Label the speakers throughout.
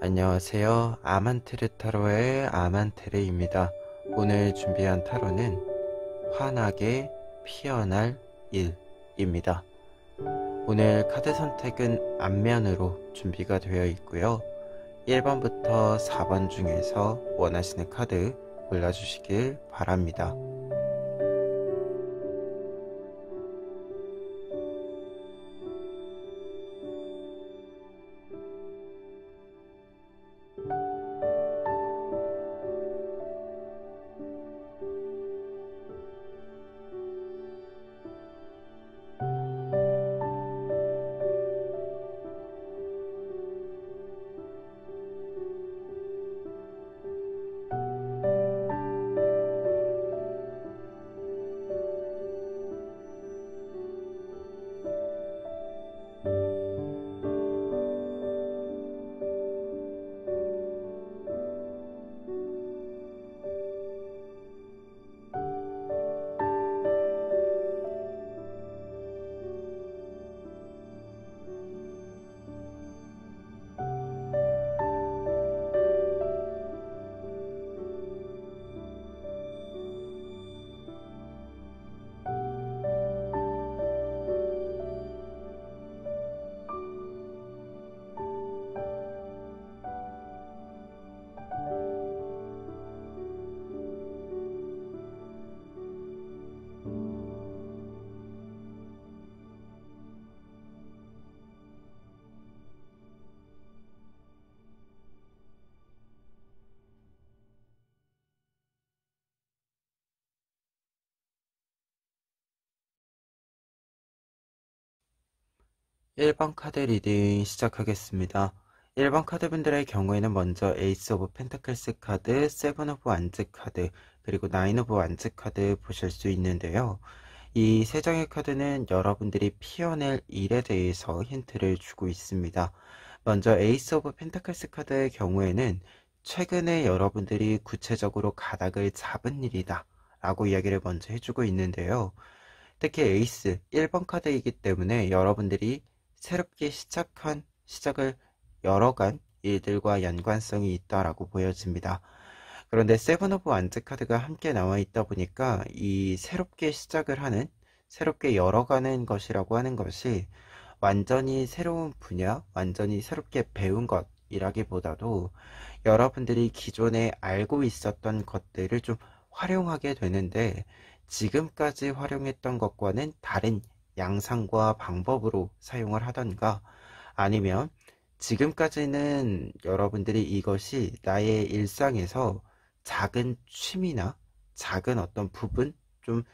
Speaker 1: 안녕하세요. 아만테르 타로의 아만테르입니다. 오늘 준비한 타로는 환하게 피어날 일입니다. 오늘 카드 선택은 앞면으로 준비가 되어 있고요. 1번부터 4번 중에서 원하시는 카드 골라주시길 바랍니다. (1번) 카드 리딩 시작하겠습니다. 1번 카드분들의 경우에는 먼저 에이스 오브 펜타클스 카드, 세븐 오브 완즈 카드, 그리고 나인 오브 완즈 카드 보실 수 있는데요. 이 세 장의 카드는 여러분들이 피어낼 일에 대해서 힌트를 주고 있습니다. 먼저 에이스 오브 펜타클스 카드의 경우에는 최근에 여러분들이 구체적으로 가닥을 잡은 일이다 라고 이야기를 먼저 해주고 있는데요. 특히 에이스 1번 카드이기 때문에 여러분들이 새롭게 시작을 열어간 일들과 연관성이 있다라고 보여집니다. 그런데 세븐 오브 완즈 카드가 함께 나와 있다 보니까 이 새롭게 시작을 하는, 새롭게 열어가는 것이라고 하는 것이 완전히 새로운 분야, 완전히 새롭게 배운 것이라기보다도 여러분들이 기존에 알고 있었던 것들을 좀 활용하게 되는데, 지금까지 활용했던 것과는 다른 양상과 방법으로 사용을 하던가, 아니면 지금까지는 여러분들이 이것이 나의 일상에서 작은 취미나 작은 어떤 부분, 좀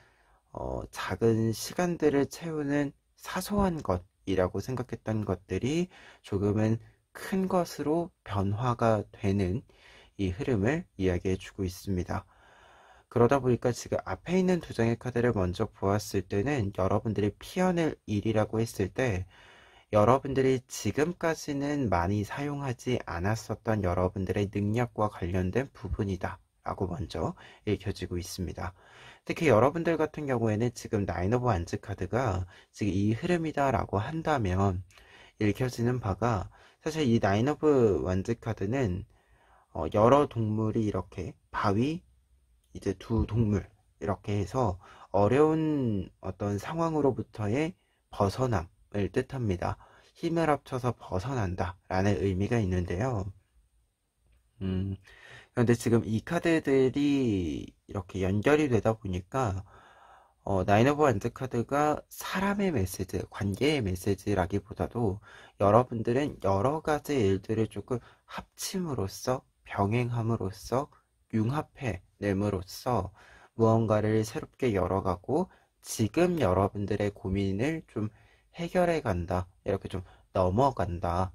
Speaker 1: 작은 시간들을 채우는 사소한 것이라고 생각했던 것들이 조금은 큰 것으로 변화가 되는 이 흐름을 이야기해 주고 있습니다. 그러다 보니까 지금 앞에 있는 두 장의 카드를 먼저 보았을 때는 여러분들이 피어낼 일이라고 했을 때 여러분들이 지금까지는 많이 사용하지 않았었던 여러분들의 능력과 관련된 부분이다 라고 먼저 읽혀지고 있습니다. 특히 여러분들 같은 경우에는 지금 나인 오브 완즈 카드가 지금 이 흐름이다 라고 한다면 읽혀지는 바가, 사실 이 나인 오브 완즈 카드는 여러 동물이 이렇게 바위, 이제 두 동물 이렇게 해서 어려운 어떤 상황으로부터의 벗어남을 뜻합니다. 힘을 합쳐서 벗어난다 라는 의미가 있는데요. 그런데 지금 이 카드들이 이렇게 연결이 되다 보니까 나인 오브 완즈 카드가 사람의 메시지, 관계의 메시지라기보다도 여러분들은 여러 가지 일들을 조금 합침으로써, 병행함으로써, 융합해 냄으로써 무언가를 새롭게 열어가고 지금 여러분들의 고민을 좀 해결해 간다, 이렇게 좀 넘어간다,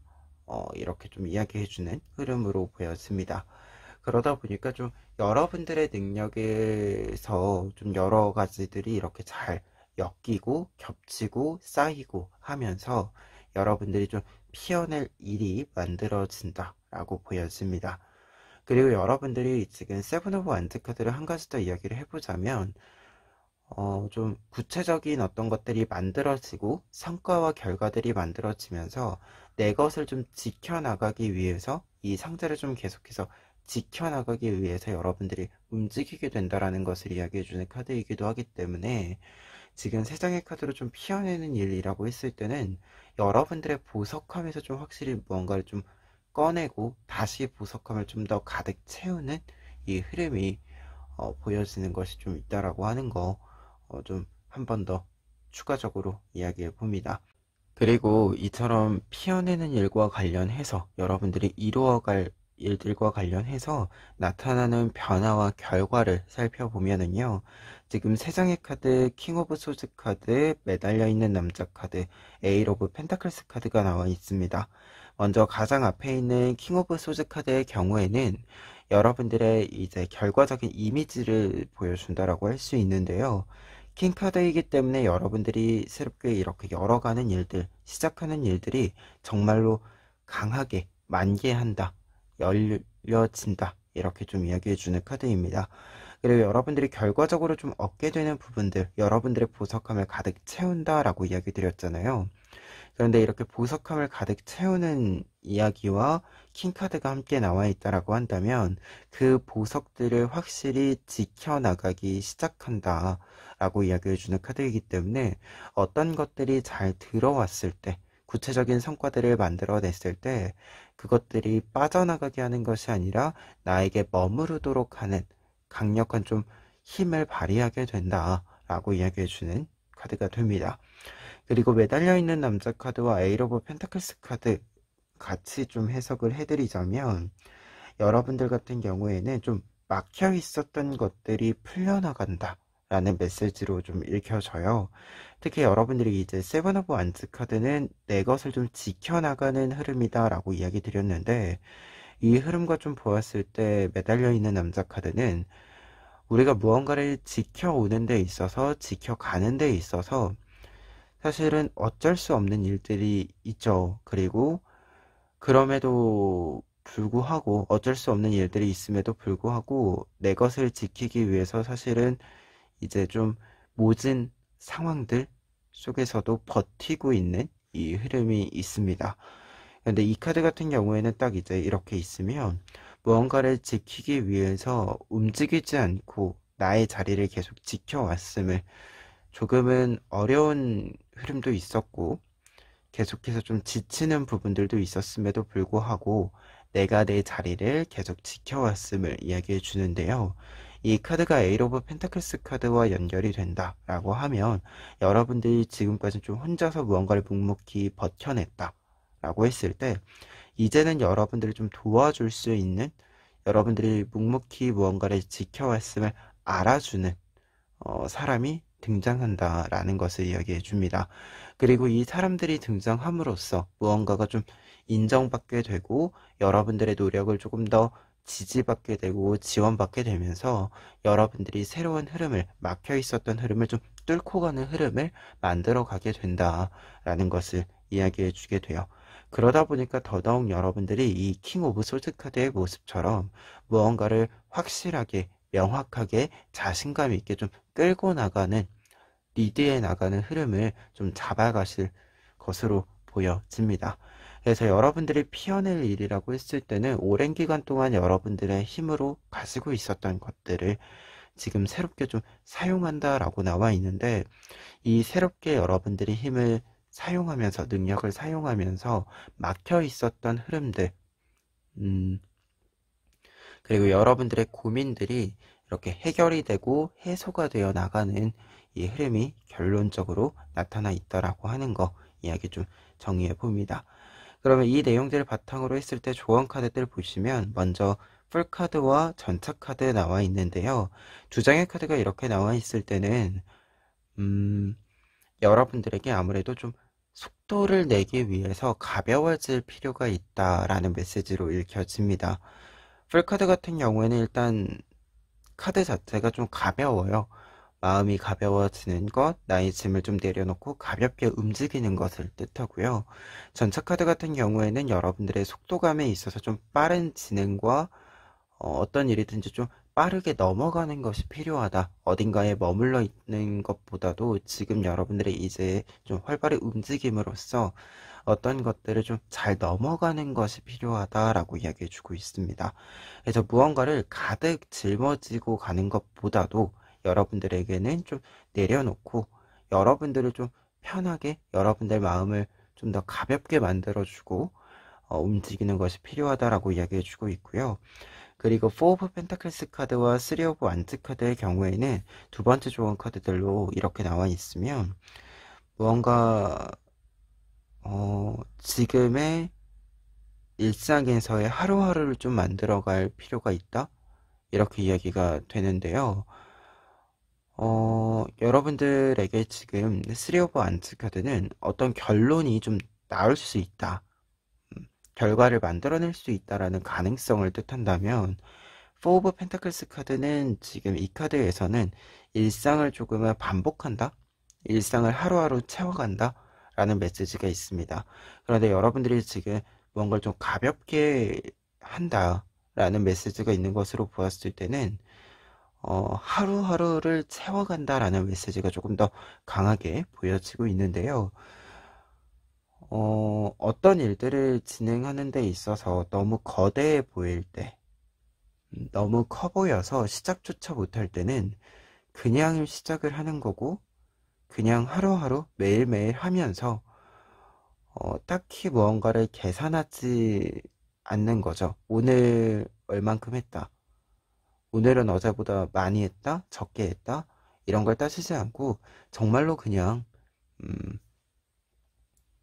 Speaker 1: 이렇게 좀 이야기해주는 흐름으로 보여집니다. 그러다 보니까 좀 여러분들의 능력에서 좀 여러 가지들이 이렇게 잘 엮이고 겹치고 쌓이고 하면서 여러분들이 좀 피어낼 일이 만들어진다 라고 보여집니다. 그리고 여러분들이 지금 세븐 오브 완즈 카드를 한 가지 더 이야기를 해보자면 좀 구체적인 어떤 것들이 만들어지고 성과와 결과들이 만들어지면서 내 것을 좀 지켜나가기 위해서 이 상자를 좀 계속해서 지켜나가기 위해서 여러분들이 움직이게 된다라는 것을 이야기해주는 카드이기도 하기 때문에 지금 세 장의 카드로 좀 피어내는 일이라고 했을 때는 여러분들의 보석함에서 좀 확실히 무언가를 좀 꺼내고 다시 보석함을 좀 더 가득 채우는 이 흐름이 보여지는 것이 좀 있다라고 하는 거 좀 한 번 더 추가적으로 이야기해 봅니다. 그리고 이처럼 피어내는 일과 관련해서 여러분들이 이루어갈 일들과 관련해서 나타나는 변화와 결과를 살펴보면은요. 지금 세 장의 카드, 킹 오브 소즈 카드, 매달려 있는 남자 카드, 에일 오브 펜타클스 카드가 나와 있습니다. 먼저 가장 앞에 있는 킹 오브 소즈 카드의 경우에는 여러분들의 이제 결과적인 이미지를 보여준다라고 할 수 있는데요. 킹카드이기 때문에 여러분들이 새롭게 이렇게 열어가는 일들, 시작하는 일들이 정말로 강하게 만개한다, 열려진다, 이렇게 좀 이야기해주는 카드입니다. 그리고 여러분들이 결과적으로 좀 얻게 되는 부분들, 여러분들의 보석함을 가득 채운다라고 이야기 드렸잖아요. 그런데 이렇게 보석함을 가득 채우는 이야기와 킹카드가 함께 나와 있다라고 한다면 그 보석들을 확실히 지켜나가기 시작한다 라고 이야기해주는 카드이기 때문에 어떤 것들이 잘 들어왔을 때 구체적인 성과들을 만들어냈을 때 그것들이 빠져나가게 하는 것이 아니라 나에게 머무르도록 하는 강력한 좀 힘을 발휘하게 된다 라고 이야기해주는 카드가 됩니다. 그리고 매달려 있는 남자 카드와 에일 오브 펜타클스 카드 같이 좀 해석을 해드리자면 여러분들 같은 경우에는 좀 막혀 있었던 것들이 풀려나간다 라는 메시지로 좀 읽혀져요. 특히 여러분들이 이제 세븐 오브 완즈 카드는 내 것을 좀 지켜나가는 흐름이다 라고 이야기 드렸는데 이 흐름과 좀 보았을 때 매달려 있는 남자 카드는 우리가 무언가를 지켜오는 데 있어서 지켜가는 데 있어서 사실은 어쩔 수 없는 일들이 있죠. 그리고 그럼에도 불구하고 어쩔 수 없는 일들이 있음에도 불구하고 내 것을 지키기 위해서 사실은 이제 좀 모진 상황들 속에서도 버티고 있는 이 흐름이 있습니다. 근데 이 카드 같은 경우에는 딱 이제 이렇게 있으면 무언가를 지키기 위해서 움직이지 않고 나의 자리를 계속 지켜왔음을 조금은 어려운 흐름도 있었고 계속해서 좀 지치는 부분들도 있었음에도 불구하고 내가 내 자리를 계속 지켜왔음을 이야기해 주는데요. 이 카드가 에일 오브 펜타클스 카드와 연결이 된다라고 하면 여러분들이 지금까지 좀 혼자서 무언가를 묵묵히 버텨냈다 라고 했을 때 이제는 여러분들을 좀 도와줄 수 있는 여러분들이 묵묵히 무언가를 지켜왔음을 알아주는 사람이 등장한다라는 것을 이야기해 줍니다. 그리고 이 사람들이 등장함으로써 무언가가 좀 인정받게 되고 여러분들의 노력을 조금 더 지지받게 되고 지원받게 되면서 여러분들이 새로운 흐름을 막혀 있었던 흐름을 좀 뚫고 가는 흐름을 만들어 가게 된다라는 것을 이야기해 주게 돼요. 그러다 보니까 더더욱 여러분들이 이 킹 오브 소드 카드의 모습처럼 무언가를 확실하게 명확하게 자신감 있게 좀 끌고 나가는 리드해 나가는 흐름을 좀 잡아가실 것으로 보여집니다. 그래서 여러분들이 피어낼 일이라고 했을 때는 오랜 기간 동안 여러분들의 힘으로 가지고 있었던 것들을 지금 새롭게 좀 사용한다라고 나와 있는데 이 새롭게 여러분들이 힘을 사용하면서 능력을 사용하면서 막혀 있었던 흐름들 그리고 여러분들의 고민들이 이렇게 해결이 되고 해소가 되어 나가는 이 흐름이 결론적으로 나타나 있다라고 하는 거 이야기 좀 정리해 봅니다. 그러면 이 내용들을 바탕으로 했을 때 조언 카드들 보시면 먼저 풀카드와 전차카드 나와 있는데요. 두 장의 카드가 이렇게 나와 있을 때는 여러분들에게 아무래도 좀 속도를 내기 위해서 가벼워질 필요가 있다라는 메시지로 읽혀집니다. 풀카드 같은 경우에는 일단 카드 자체가 좀 가벼워요. 마음이 가벼워지는 것, 나의 짐을 좀 내려놓고 가볍게 움직이는 것을 뜻하고요. 전차 카드 같은 경우에는 여러분들의 속도감에 있어서 좀 빠른 진행과 어떤 일이든지 좀 빠르게 넘어가는 것이 필요하다. 어딘가에 머물러 있는 것보다도 지금 여러분들이 이제 좀 활발히 움직임으로써 어떤 것들을 좀 잘 넘어가는 것이 필요하다라고 이야기해주고 있습니다. 그래서 무언가를 가득 짊어지고 가는 것보다도 여러분들에게는 좀 내려놓고 여러분들을 좀 편하게 여러분들 마음을 좀 더 가볍게 만들어주고 움직이는 것이 필요하다라고 이야기해주고 있고요. 그리고 4 오브 펜타클스 카드와 3 오브 완즈 카드의 경우에는 두 번째 조언 카드들로 이렇게 나와 있으면 무언가 지금의 일상에서의 하루하루를 좀 만들어갈 필요가 있다? 이렇게 이야기가 되는데요. 여러분들에게 지금 3 오브 완즈 카드는 어떤 결론이 좀 나올 수 있다. 결과를 만들어낼 수 있다라는 가능성을 뜻한다면 4 오브 펜타클스 카드는 지금 이 카드에서는 일상을 조금은 반복한다? 일상을 하루하루 채워간다? 라는 메시지가 있습니다. 그런데 여러분들이 지금 뭔가를 좀 가볍게 한다 라는 메시지가 있는 것으로 보았을 때는 하루하루를 채워간다라는 메시지가 조금 더 강하게 보여지고 있는데요. 어떤 일들을 진행하는 데 있어서 너무 거대해 보일 때, 너무 커 보여서 시작조차 못할 때는 그냥 시작을 하는 거고, 그냥 하루하루 매일매일 하면서 딱히 무언가를 계산하지 않는 거죠. 오늘 얼만큼 했다. 오늘은 어제보다 많이 했다? 적게 했다? 이런 걸 따지지 않고 정말로 그냥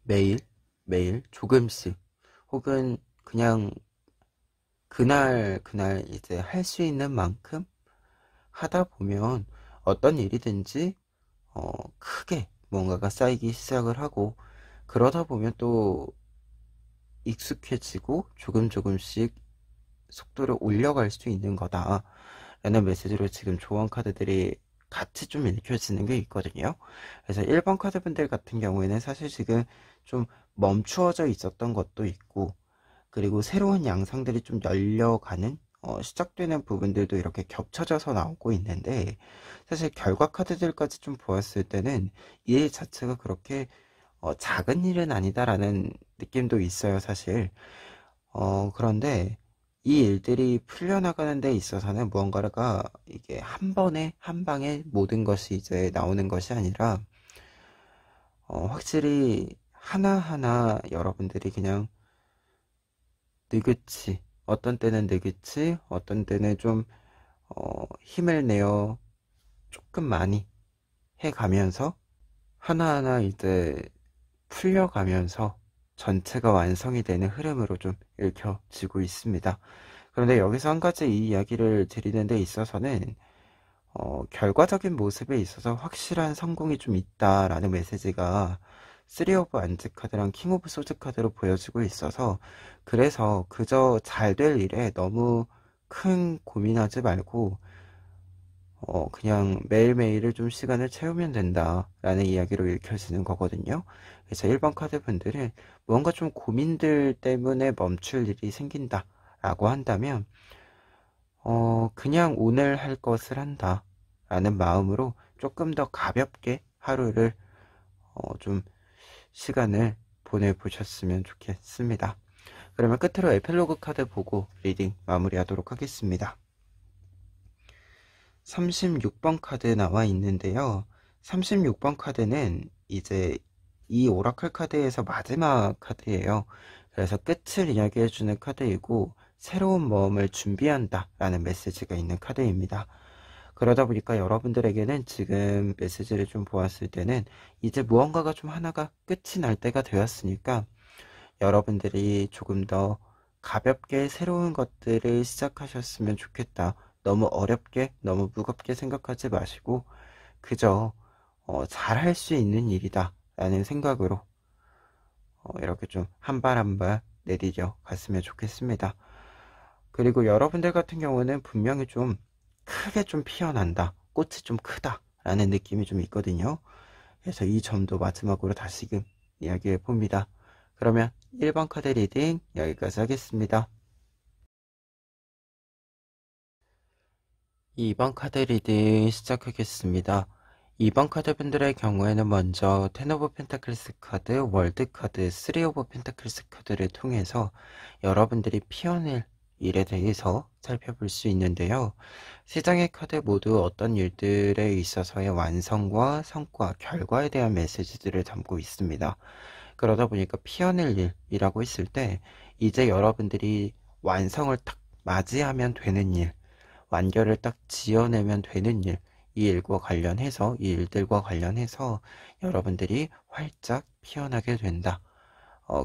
Speaker 1: 매일 매일 조금씩 혹은 그냥 그날 이제 할 수 있는 만큼 하다 보면 어떤 일이든지 크게 뭔가가 쌓이기 시작을 하고 그러다 보면 또 익숙해지고 조금씩 속도를 올려갈 수 있는 거다 라는 메시지로 지금 조언 카드들이 같이 좀 읽혀지는 게 있거든요. 그래서 1번 카드분들 같은 경우에는 사실 지금 좀 멈추어져 있었던 것도 있고 그리고 새로운 양상들이 좀 열려가는 시작되는 부분들도 이렇게 겹쳐져서 나오고 있는데 사실 결과 카드들까지 좀 보았을 때는 일 자체가 그렇게 작은 일은 아니다라는 느낌도 있어요, 사실. 그런데 이 일들이 풀려나가는 데 있어서는 무언가가 이게 한 번에, 한 방에 모든 것이 이제 나오는 것이 아니라, 확실히 하나하나 여러분들이 그냥 느긋이, 어떤 때는 느긋이, 어떤 때는 좀, 힘을 내어 조금 많이 해가면서, 하나하나 이제 풀려가면서 전체가 완성이 되는 흐름으로 좀 읽혀지고 있습니다. 그런데 여기서 한 가지 이 이야기를 드리는 데 있어서는 결과적인 모습에 있어서 확실한 성공이 좀 있다라는 메시지가 3 오브 안즈 카드랑 킹 오브 소드 카드로 보여지고 있어서 그래서 그저 잘 될 일에 너무 큰 고민하지 말고 그냥 매일매일을 좀 시간을 채우면 된다라는 이야기로 읽혀지는 거거든요. 그래서 1번 카드 분들은 무언가 좀 고민들 때문에 멈출 일이 생긴다라고 한다면, 그냥 오늘 할 것을 한다라는 마음으로 조금 더 가볍게 하루를, 좀 시간을 보내보셨으면 좋겠습니다. 그러면 끝으로 에필로그 카드 보고 리딩 마무리하도록 하겠습니다. 36번 카드 나와 있는데요. 36번 카드는 이제 이 오라클 카드에서 마지막 카드예요. 그래서 끝을 이야기해주는 카드이고 새로운 모험을 준비한다 라는 메시지가 있는 카드입니다. 그러다 보니까 여러분들에게는 지금 메시지를 좀 보았을 때는 이제 무언가가 좀 하나가 끝이 날 때가 되었으니까 여러분들이 조금 더 가볍게 새로운 것들을 시작하셨으면 좋겠다. 너무 어렵게, 너무 무겁게 생각하지 마시고 그저 잘할 수 있는 일이다 라는 생각으로 이렇게 좀 한 발 한 발 내디뎌 갔으면 좋겠습니다. 그리고 여러분들 같은 경우는 분명히 좀 크게 좀 피어난다, 꽃이 좀 크다 라는 느낌이 좀 있거든요. 그래서 이 점도 마지막으로 다시금 이야기해 봅니다. 그러면 1번 카드 리딩 여기까지 하겠습니다. 2번 카드 리딩 시작하겠습니다. 2번 카드분들의 경우에는 먼저 텐 오브 펜타클스 카드, 월드 카드, 3 오브 펜타클스 카드를 통해서 여러분들이 피해낼 일에 대해서 살펴볼 수 있는데요. 세 장의 카드 모두 어떤 일들에 있어서의 완성과 성과, 결과에 대한 메시지들을 담고 있습니다. 그러다 보니까 피해낼 일이라고 했을 때 이제 여러분들이 완성을 딱 맞이하면 되는 일, 완결을 딱 지어내면 되는 일, 이 일과 관련해서, 이 일들과 관련해서 여러분들이 활짝 피어나게 된다.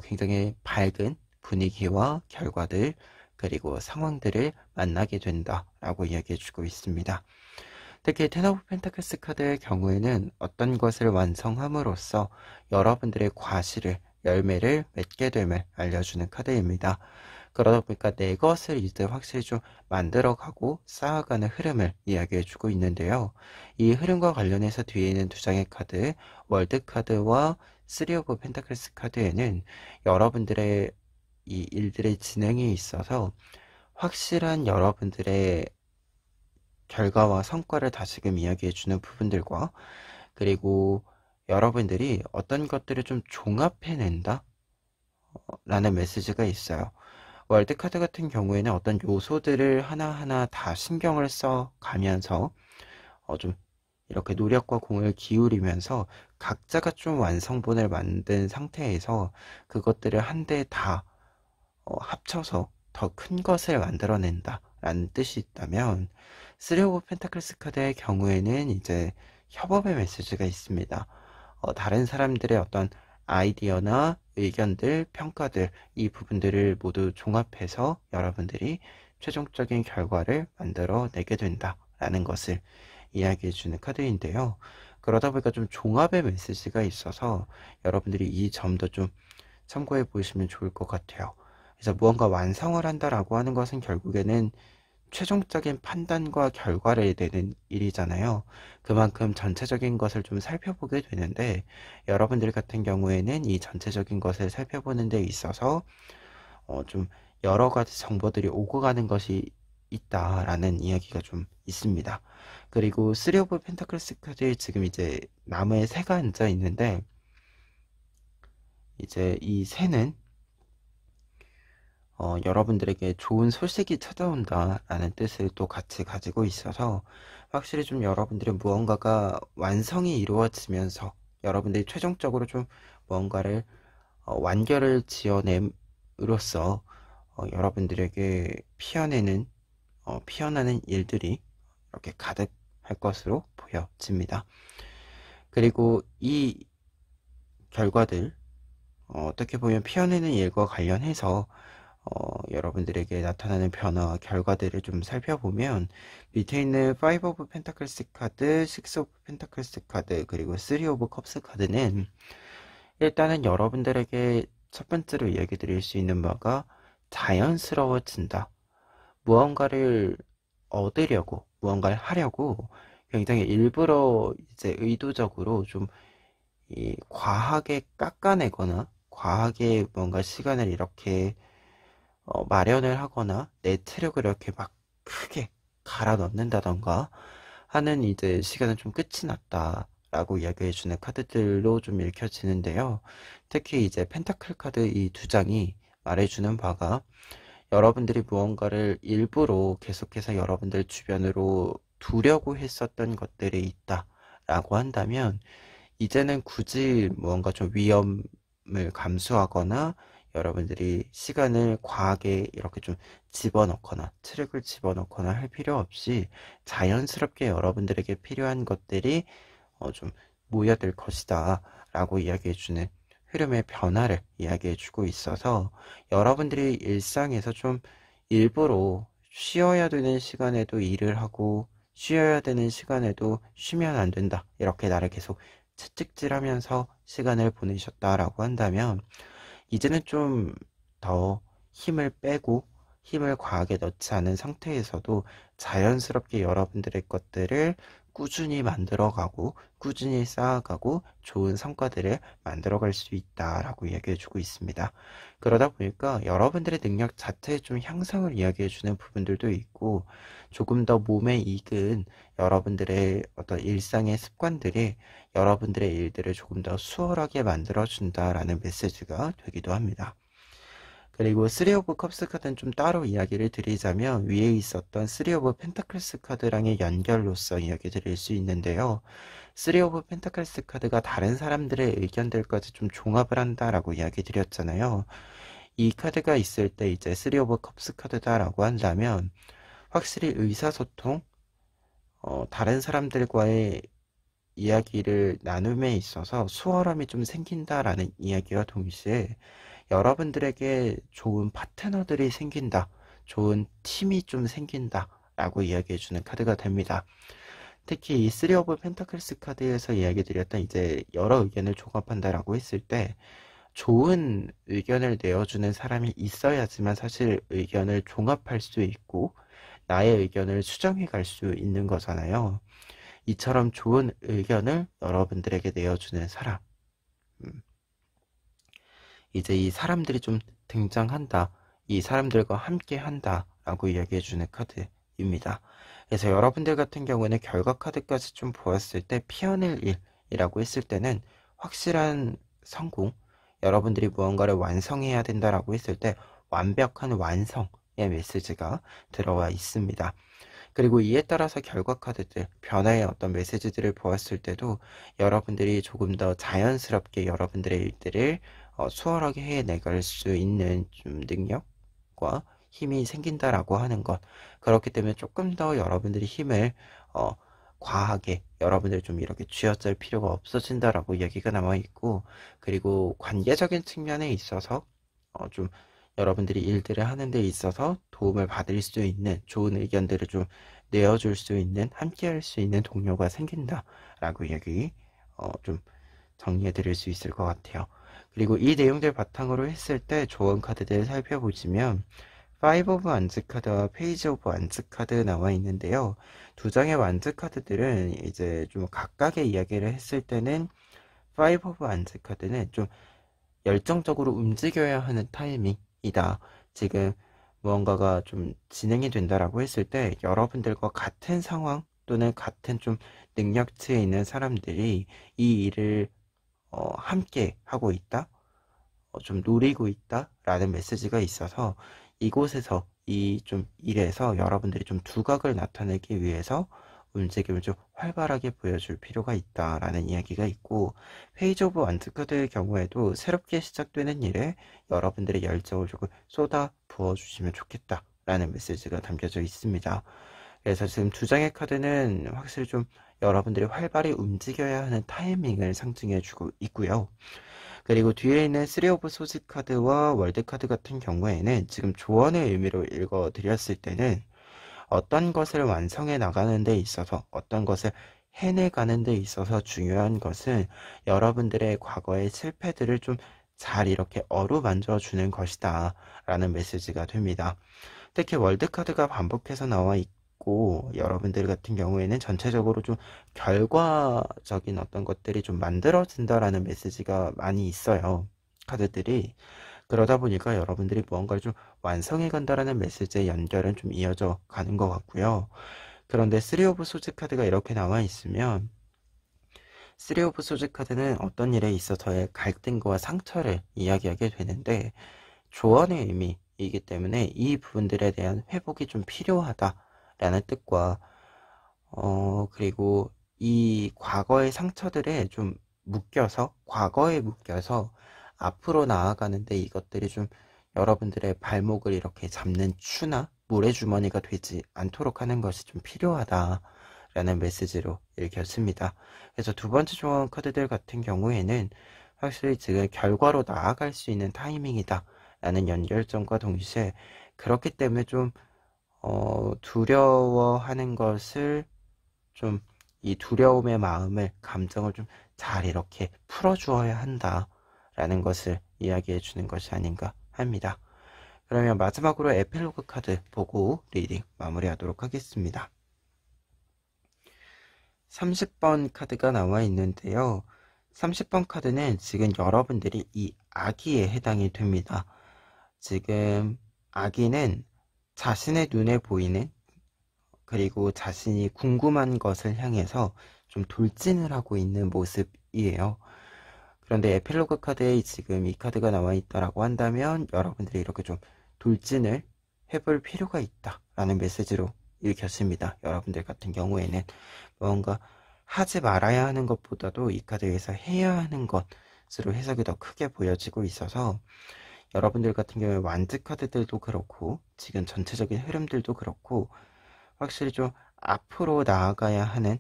Speaker 1: 굉장히 밝은 분위기와 결과들, 그리고 상황들을 만나게 된다라고 이야기해주고 있습니다. 특히 텐 오브 펜타클스 카드의 경우에는 어떤 것을 완성함으로써 여러분들의 과실을, 열매를 맺게 됨을 알려주는 카드입니다. 그러다 보니까 내 것을 이제 확실히 좀 만들어가고 쌓아가는 흐름을 이야기해주고 있는데요. 이 흐름과 관련해서 뒤에 있는 두 장의 카드, 월드 카드와 3 오브 펜타클스 카드에는 여러분들의 이 일들의 진행에 있어서 확실한 여러분들의 결과와 성과를 다시금 이야기해주는 부분들과, 그리고 여러분들이 어떤 것들을 좀 종합해낸다 라는 메시지가 있어요. 월드카드 같은 경우에는 어떤 요소들을 하나하나 다 신경을 써 가면서 좀 이렇게 노력과 공을 기울이면서 각자가 좀 완성본을 만든 상태에서 그것들을 한데 다 합쳐서 더 큰 것을 만들어낸다 라는 뜻이 있다면, 3 오브 펜타클스 카드의 경우에는 이제 협업의 메시지가 있습니다. 다른 사람들의 어떤 아이디어나 의견들, 평가들, 이 부분들을 모두 종합해서 여러분들이 최종적인 결과를 만들어내게 된다라는 것을 이야기해주는 카드인데요. 그러다 보니까 좀 종합의 메시지가 있어서 여러분들이 이 점도 좀 참고해 보시면 좋을 것 같아요. 그래서 무언가 완성을 한다라고 하는 것은 결국에는 최종적인 판단과 결과를 내는 일이잖아요. 그만큼 전체적인 것을 좀 살펴보게 되는데, 여러분들 같은 경우에는 이 전체적인 것을 살펴보는 데 있어서 좀 여러 가지 정보들이 오고 가는 것이 있다라는 이야기가 좀 있습니다. 그리고 3 오브 펜타클스 카드에 지금 이제 나무에 새가 앉아 있는데, 이제 이 새는 여러분들에게 좋은 소식이 찾아온다라는 뜻을 또 같이 가지고 있어서 확실히 좀 여러분들의 무언가가 완성이 이루어지면서 여러분들이 최종적으로 좀 무언가를 완결을 지어냄으로써 여러분들에게 피어나는 일들이 이렇게 가득할 것으로 보여집니다. 그리고 이 결과들, 어떻게 보면 피어내는 일과 관련해서 여러분들에게 나타나는 변화와 결과들을 좀 살펴보면, 밑에 있는 5 오브 펜타클스 카드, 6 오브 펜타클스 카드, 그리고 3 오브 컵스 카드는 일단은 여러분들에게 첫 번째로 이야기 드릴 수 있는 바가 자연스러워진다. 무언가를 얻으려고, 무언가를 하려고 굉장히 일부러 이제 의도적으로 좀 이 과하게 깎아내거나 과하게 뭔가 시간을 이렇게 마련을 하거나 내 체력을 이렇게 막 크게 갈아 넣는다던가 하는 이제 시간은 좀 끝이 났다 라고 이야기해주는 카드들로 좀 읽혀지는데요. 특히 이제 펜타클 카드 이 두 장이 말해주는 바가, 여러분들이 무언가를 일부러 계속해서 여러분들 주변으로 두려고 했었던 것들이 있다 라고 한다면, 이제는 굳이 무언가 좀 위험을 감수하거나 여러분들이 시간을 과하게 이렇게 좀 집어넣거나 체력을 집어넣거나 할 필요 없이 자연스럽게 여러분들에게 필요한 것들이 좀 모여들 것이다 라고 이야기해주는 흐름의 변화를 이야기해주고 있어서, 여러분들이 일상에서 좀 일부러 쉬어야 되는 시간에도 일을 하고 쉬어야 되는 시간에도 쉬면 안 된다, 이렇게 나를 계속 채찍질하면서 시간을 보내셨다라고 한다면, 이제는 좀 더 힘을 빼고 힘을 과하게 넣지 않은 상태에서도 자연스럽게 여러분들의 것들을 꾸준히 만들어가고 꾸준히 쌓아가고 좋은 성과들을 만들어갈 수 있다라고 이야기해주고 있습니다. 그러다 보니까 여러분들의 능력 자체의 좀 향상을 이야기해주는 부분들도 있고 조금 더 몸에 익은 여러분들의 어떤 일상의 습관들이 여러분들의 일들을 조금 더 수월하게 만들어준다라는 메시지가 되기도 합니다. 그리고 3 오브 컵스 카드는 좀 따로 이야기를 드리자면 위에 있었던 3 오브 펜타클스 카드랑의 연결로서 이야기 드릴 수 있는데요. 3 오브 펜타클스 카드가 다른 사람들의 의견들까지 좀 종합을 한다라고 이야기 드렸잖아요. 이 카드가 있을 때 이제 3 오브 컵스 카드다라고 한다면 확실히 의사소통, 다른 사람들과의 이야기를 나눔에 있어서 수월함이 좀 생긴다라는 이야기와 동시에 여러분들에게 좋은 파트너들이 생긴다, 좋은 팀이 좀 생긴다 라고 이야기해주는 카드가 됩니다. 특히 이 3 오브 펜타클스 카드에서 이야기 드렸던 이제 여러 의견을 종합한다라고 했을 때 좋은 의견을 내어주는 사람이 있어야지만 사실 의견을 종합할 수 있고 나의 의견을 수정해 갈 수 있는 거잖아요. 이처럼 좋은 의견을 여러분들에게 내어주는 사람, 이제 이 사람들이 좀 등장한다, 이 사람들과 함께 한다 라고 이야기해주는 카드입니다. 그래서 여러분들 같은 경우에는 결과 카드까지 좀 보았을 때 피어낼 일이라고 했을 때는 확실한 성공, 여러분들이 무언가를 완성해야 된다라고 했을 때 완벽한 완성의 메시지가 들어와 있습니다. 그리고 이에 따라서 결과 카드들, 변화의 어떤 메시지들을 보았을 때도 여러분들이 조금 더 자연스럽게 여러분들의 일들을 수월하게 해내갈 수 있는 좀 능력과 힘이 생긴다라고 하는 것. 그렇기 때문에 조금 더 여러분들이 힘을 과하게 여러분들 좀 이렇게 쥐어짤 필요가 없어진다라고 이야기가 나와 있고, 그리고 관계적인 측면에 있어서 좀 여러분들이 일들을 하는 데 있어서 도움을 받을 수 있는 좋은 의견들을 좀 내어줄 수 있는, 함께 할 수 있는 동료가 생긴다라고 이야기 좀 정리해 드릴 수 있을 것 같아요. 그리고 이 내용들 바탕으로 했을 때 좋은 카드들 살펴보시면 5 오브 완즈 카드와 페이지 오브 완즈 카드 나와 있는데요. 두 장의 완즈 카드들은 이제 좀 각각의 이야기를 했을 때는 5 오브 완즈 카드는 좀 열정적으로 움직여야 하는 타이밍이다. 지금 무언가가 좀 진행이 된다라고 했을 때 여러분들과 같은 상황 또는 같은 좀 능력치에 있는 사람들이 이 일을 함께 하고 있다, 좀 노리고 있다 라는 메시지가 있어서 이곳에서 이 좀 일에서 여러분들이 좀 두각을 나타내기 위해서 움직임을 좀 활발하게 보여줄 필요가 있다라는 이야기가 있고, 페이지 오브 완즈 카드의 경우에도 새롭게 시작되는 일에 여러분들의 열정을 조금 쏟아 부어주시면 좋겠다라는 메시지가 담겨져 있습니다. 그래서 지금 두 장의 카드는 확실히 좀 여러분들이 활발히 움직여야 하는 타이밍을 상징해 주고 있고요. 그리고 뒤에 있는 3 오브 소지 카드와 월드 카드 같은 경우에는 지금 조언의 의미로 읽어 드렸을 때는 어떤 것을 완성해 나가는 데 있어서, 어떤 것을 해내가는 데 있어서 중요한 것은 여러분들의 과거의 실패들을 좀 잘 이렇게 어루만져 주는 것이다 라는 메시지가 됩니다. 특히 월드카드가 반복해서 나와 있고 여러분들 같은 경우에는 전체적으로 좀 결과적인 어떤 것들이 좀 만들어진다라는 메시지가 많이 있어요. 카드들이. 그러다 보니까 여러분들이 무언가를 좀 완성해 간다라는 메시지의 연결은 좀 이어져 가는 것 같고요. 그런데 3 오브 소지 카드가 이렇게 나와 있으면 3 오브 소지 카드는 어떤 일에 있어서의 갈등과 상처를 이야기하게 되는데 조언의 의미이기 때문에 이 부분들에 대한 회복이 좀 필요하다라는 뜻과 그리고 이 과거의 상처들에 좀 묶여서, 과거에 묶여서 앞으로 나아가는데 이것들이 좀 여러분들의 발목을 이렇게 잡는 추나 모래주머니가 되지 않도록 하는 것이 좀 필요하다라는 메시지로 읽혀집니다. 그래서 두 번째 조언 카드들 같은 경우에는 확실히 지금 결과로 나아갈 수 있는 타이밍이다 라는 연결점과 동시에 그렇기 때문에 좀 두려워하는 것을 좀, 이 두려움의 마음을, 감정을 좀 잘 이렇게 풀어주어야 한다라는 것을 이야기해 주는 것이 아닌가 합니다. 그러면 마지막으로 에필로그 카드 보고 리딩 마무리하도록 하겠습니다. 30번 카드가 나와 있는데요. 30번 카드는 지금 여러분들이 이 아기에 해당이 됩니다. 지금 아기는 자신의 눈에 보이는 그리고 자신이 궁금한 것을 향해서 좀 돌진을 하고 있는 모습이에요. 그런데 에필로그 카드에 지금 이 카드가 나와 있다라고 한다면 여러분들이 이렇게 좀 돌진을 해볼 필요가 있다 라는 메시지로 읽혔습니다. 여러분들 같은 경우에는 뭔가 하지 말아야 하는 것보다도 이 카드에서 해야 하는 것으로 해석이 더 크게 보여지고 있어서 여러분들 같은 경우에 완즈 카드들도 그렇고 지금 전체적인 흐름들도 그렇고 확실히 좀 앞으로 나아가야 하는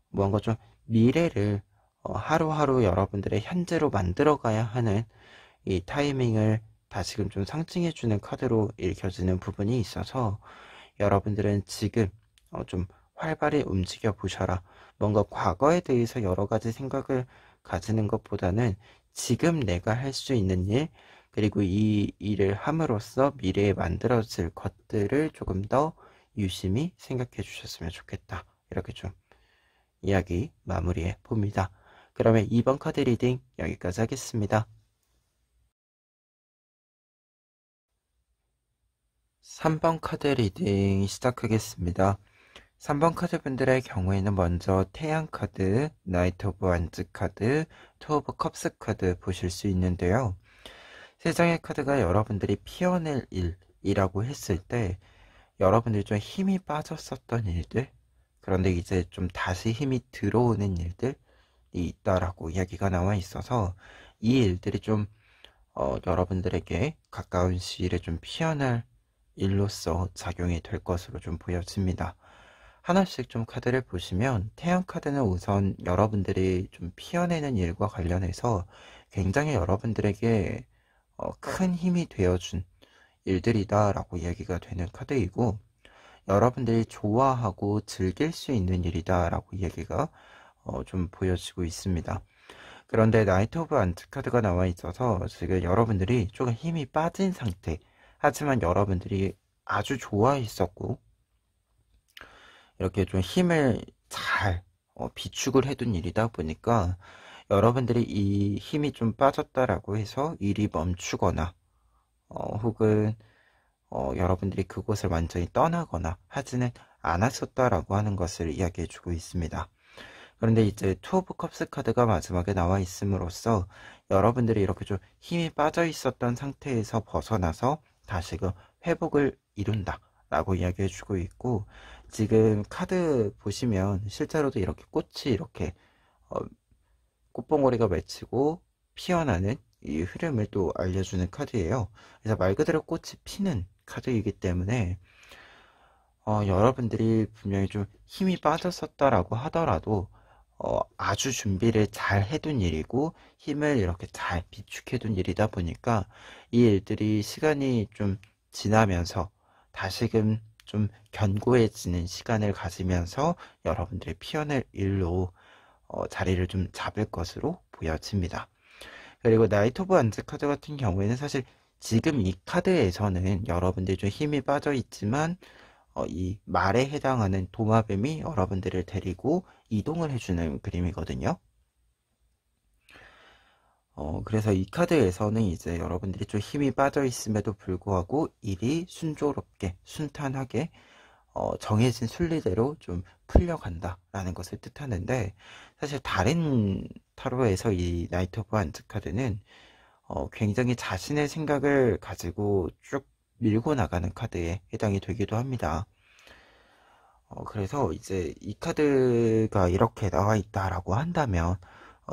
Speaker 1: 뭔가 좀 미래를 하루하루 여러분들의 현재로 만들어 가야 하는 이 타이밍을 다시금 좀 상징해주는 카드로 읽혀지는 부분이 있어서 여러분들은 지금 좀 활발히 움직여 보셔라. 뭔가 과거에 대해서 여러 가지 생각을 가지는 것보다는 지금 내가 할 수 있는 일, 그리고 이 일을 함으로써 미래에 만들어질 것들을 조금 더 유심히 생각해 주셨으면 좋겠다. 이렇게 좀 이야기 마무리해 봅니다. 그러면 2번 카드 리딩 여기까지 하겠습니다. 3번 카드 리딩 시작하겠습니다. 3번 카드 분들의 경우에는 먼저 태양 카드, 나이트 오브 완즈 카드, 투 오브 컵스 카드 보실 수 있는데요. 세 장의 카드가 여러분들이 피어낼 일이라고 했을 때 여러분들이 좀 힘이 빠졌었던 일들, 그런데 이제 좀 다시 힘이 들어오는 일들이 있다라고 이야기가 나와 있어서 이 일들이 좀 여러분들에게 가까운 시일에 좀 피어날 일로서 작용이 될 것으로 좀 보여집니다. 하나씩 좀 카드를 보시면 태양 카드는 우선 여러분들이 좀 피어내는 일과 관련해서 굉장히 여러분들에게 큰 힘이 되어준 일들이다 라고 이야기가 되는 카드이고, 여러분들이 좋아하고 즐길 수 있는 일이다 라고 이야기가 좀 보여지고 있습니다. 그런데 나이트 오브 안트 카드가 나와 있어서 지금 여러분들이 조금 힘이 빠진 상태, 하지만 여러분들이 아주 좋아했었고 이렇게 좀 힘을 잘 비축을 해둔 일이다 보니까 여러분들이 이 힘이 좀 빠졌다라고 해서 일이 멈추거나 혹은 여러분들이 그곳을 완전히 떠나거나 하지는 않았었다라고 하는 것을 이야기해주고 있습니다. 그런데 이제 투 오브 컵스 카드가 마지막에 나와 있음으로써 여러분들이 이렇게 좀 힘이 빠져 있었던 상태에서 벗어나서 다시금 회복을 이룬다 라고 이야기해주고 있고, 지금 카드 보시면 실제로도 이렇게 꽃이 이렇게 꽃봉오리가 맺히고 피어나는 이 흐름을 또 알려주는 카드예요. 그래서 말 그대로 꽃이 피는 카드이기 때문에 여러분들이 분명히 좀 힘이 빠졌었다라고 하더라도 아주 준비를 잘 해둔 일이고 힘을 이렇게 잘 비축해둔 일이다 보니까 이 일들이 시간이 좀 지나면서 다시금 좀 견고해지는 시간을 가지면서 여러분들의 피어날 일로 자리를 좀 잡을 것으로 보여집니다. 그리고 나이트 오브 완즈 카드 같은 경우에는 사실 지금 이 카드에서는 여러분들이 좀 힘이 빠져 있지만 이 말에 해당하는 도마뱀이 여러분들을 데리고 이동을 해주는 그림이거든요. 그래서 이 카드에서는 이제 여러분들이 좀 힘이 빠져 있음에도 불구하고 일이 순조롭게 순탄하게 정해진 순리대로 좀 풀려간다 라는 것을 뜻하는데, 사실 다른 타로에서 이 나이트 오브 완즈 카드는 굉장히 자신의 생각을 가지고 쭉 밀고 나가는 카드에 해당이 되기도 합니다. 그래서 이제 이 카드가 이렇게 나와 있다라고 한다면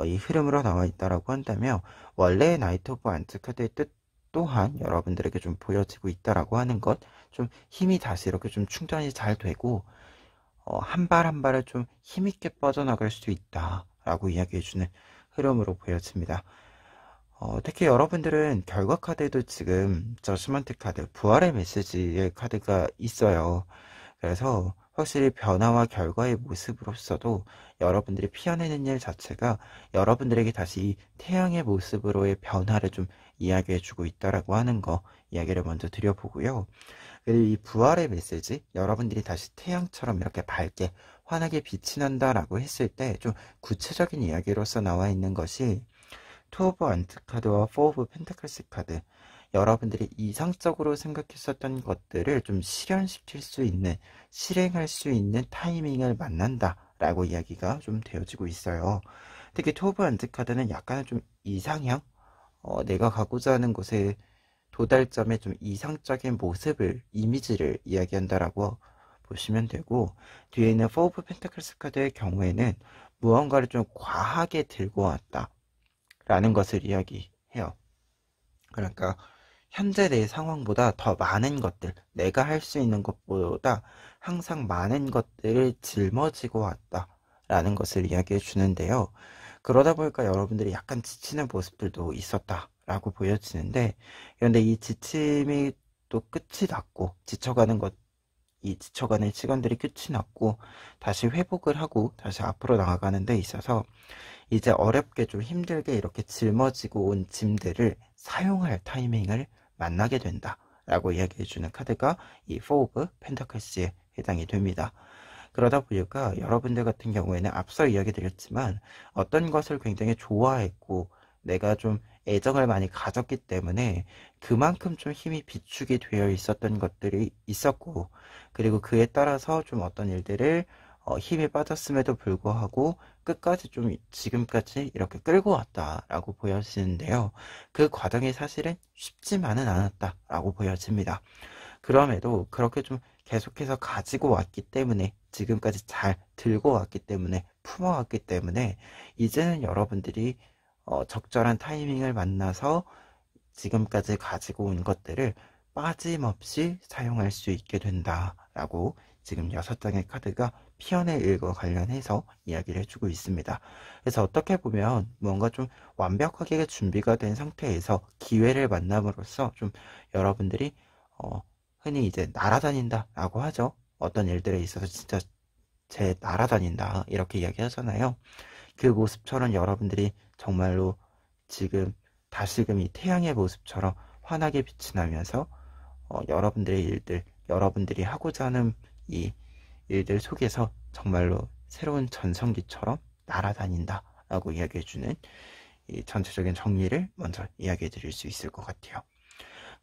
Speaker 1: 이 흐름으로 나와 있다라고 한다면 원래 나이트 오브 완즈 카드의 뜻 또한 여러분들에게 좀 보여지고 있다라고 하는 것, 좀 힘이 다시 이렇게 좀 충전이 잘 되고 한 발 한 발을 좀 힘있게 뻗어나갈 수 있다라고 이야기해주는 흐름으로 보여집니다. 특히 여러분들은 결과 카드에도 지금 저스먼트 카드, 부활의 메시지의 카드가 있어요. 그래서 확실히 변화와 결과의 모습으로서도 여러분들이 피어내는 일 자체가 여러분들에게 다시 태양의 모습으로의 변화를 좀 이야기해주고 있다라고 하는 거 이야기를 먼저 드려보고요. 그리고 이 부활의 메시지, 여러분들이 다시 태양처럼 이렇게 밝게 환하게 빛이 난다라고 했을 때 좀 구체적인 이야기로서 나와 있는 것이 투 오브 원트 카드와 포 오브 펜타클스 카드, 여러분들이 이상적으로 생각했었던 것들을 좀 실현시킬 수 있는, 실행할 수 있는 타이밍을 만난다라고 이야기가 좀 되어지고 있어요. 특히 투 오브 원트 카드는 약간은 좀 이상형, 내가 가고자 하는 곳에 도달점의 좀 이상적인 모습을, 이미지를 이야기한다라고 보시면 되고, 뒤에 있는 포 오브 펜타클스 카드의 경우에는 무언가를 좀 과하게 들고 왔다 라는 것을 이야기해요. 그러니까 현재 내 상황보다 더 많은 것들, 내가 할 수 있는 것보다 항상 많은 것들을 짊어지고 왔다 라는 것을 이야기해 주는데요. 그러다 보니까 여러분들이 약간 지치는 모습들도 있었다 라고 보여지는데, 그런데 이 지침이 또 끝이 났고, 이 지쳐가는 시간들이 끝이 났고 다시 회복을 하고 다시 앞으로 나아가는 데 있어서 이제 어렵게 좀 힘들게 이렇게 짊어지고 온 짐들을 사용할 타이밍을 만나게 된다 라고 이야기해주는 카드가 이 포 오브 펜타클스에 해당이 됩니다. 그러다 보니까 여러분들 같은 경우에는 앞서 이야기 드렸지만 어떤 것을 굉장히 좋아했고 내가 좀 애정을 많이 가졌기 때문에 그만큼 좀 힘이 비축이 되어 있었던 것들이 있었고, 그리고 그에 따라서 좀 어떤 일들을 힘이 빠졌음에도 불구하고 끝까지 좀 지금까지 이렇게 끌고 왔다라고 보여지는데요. 그 과정이 사실은 쉽지만은 않았다라고 보여집니다. 그럼에도 그렇게 좀 계속해서 가지고 왔기 때문에, 지금까지 잘 들고 왔기 때문에, 품어왔기 때문에 이제는 여러분들이 적절한 타이밍을 만나서 지금까지 가지고 온 것들을 빠짐없이 사용할 수 있게 된다라고 지금 6장의 카드가 피언의 일과 관련해서 이야기를 해주고 있습니다. 그래서 어떻게 보면 뭔가 좀 완벽하게 준비가 된 상태에서 기회를 만남으로써 좀 여러분들이 흔히 이제 날아다닌다 라고 하죠. 어떤 일들에 있어서 진짜 제 날아다닌다 이렇게 이야기하잖아요. 그 모습처럼 여러분들이 정말로 지금 다시금 이 태양의 모습처럼 환하게 빛이 나면서 여러분들의 일들, 여러분들이 하고자 하는 이 일들 속에서 정말로 새로운 전성기처럼 날아다닌다 라고 이야기해주는 이 전체적인 정리를 먼저 이야기해 드릴 수 있을 것 같아요.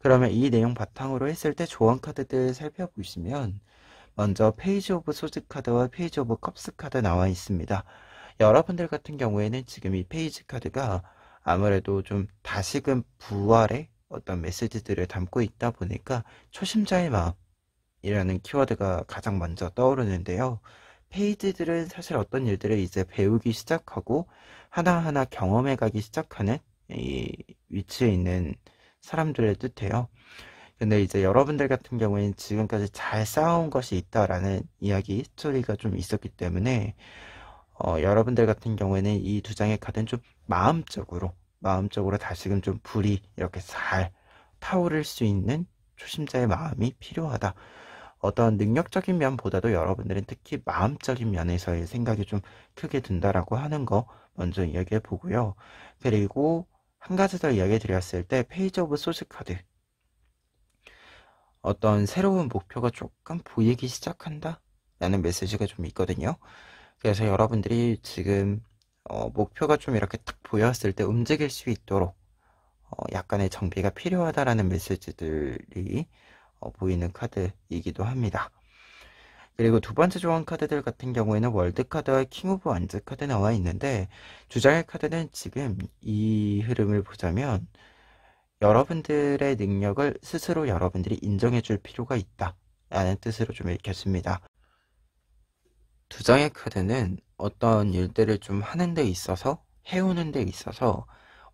Speaker 1: 그러면 이 내용 바탕으로 했을 때 조언 카드들 살펴보시면 먼저 페이지 오브 소드 카드와 페이지 오브 컵스 카드 나와 있습니다. 여러분들 같은 경우에는 지금 이 페이지 카드가 아무래도 좀 다시금 부활의 어떤 메시지들을 담고 있다 보니까 초심자의 마음이라는 키워드가 가장 먼저 떠오르는데요. 페이지들은 사실 어떤 일들을 이제 배우기 시작하고 하나하나 경험해 가기 시작하는 이 위치에 있는 사람들을 뜻해요. 근데 이제 여러분들 같은 경우에는 지금까지 잘 쌓아온 것이 있다라는 이야기, 스토리가 좀 있었기 때문에 여러분들 같은 경우에는 이 2장의 카드는 좀 마음적으로 다시금 좀 불이 이렇게 잘 타오를 수 있는 초심자의 마음이 필요하다. 어떤 능력적인 면보다도 여러분들은 특히 마음적인 면에서의 생각이 좀 크게 든다라고 하는 거 먼저 이야기해 보고요. 그리고 한 가지 더 이야기 드렸을 때 페이지 오브 소스 카드, 어떤 새로운 목표가 조금 보이기 시작한다 라는 메시지가 좀 있거든요. 그래서 여러분들이 지금 목표가 좀 이렇게 딱 보였을 때 움직일 수 있도록 약간의 정비가 필요하다라는 메시지들이 보이는 카드이기도 합니다. 그리고 두 번째 조언 카드들 같은 경우에는 월드 카드와 킹 오브 완즈 카드 나와 있는데, 두 장의 카드는 지금 이 흐름을 보자면 여러분들의 능력을 스스로 여러분들이 인정해 줄 필요가 있다 라는 뜻으로 좀 읽혔습니다. 두 장의 카드는 어떤 일들을 좀 하는 데 있어서, 해오는 데 있어서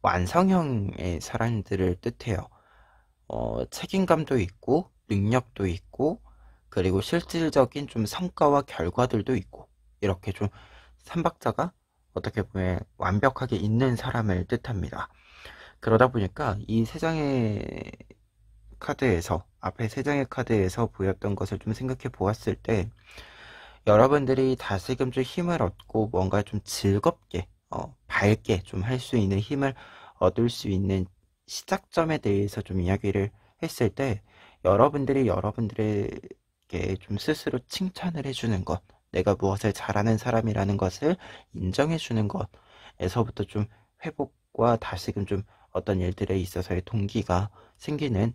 Speaker 1: 완성형의 사람들을 뜻해요. 책임감도 있고 능력도 있고 그리고 실질적인 좀 성과와 결과들도 있고, 이렇게 좀 삼박자가 어떻게 보면 완벽하게 있는 사람을 뜻합니다. 그러다 보니까 이 세 장의 카드에서, 앞에 세 장의 카드에서 보였던 것을 좀 생각해 보았을 때 여러분들이 다시금 좀 힘을 얻고 뭔가 좀 즐겁게 밝게 좀 할 수 있는 힘을 얻을 수 있는 시작점에 대해서 좀 이야기를 했을 때, 여러분들에게 좀 스스로 칭찬을 해주는 것, 내가 무엇을 잘하는 사람이라는 것을 인정해주는 것에서부터 좀 회복과 다시금 좀 어떤 일들에 있어서의 동기가 생기는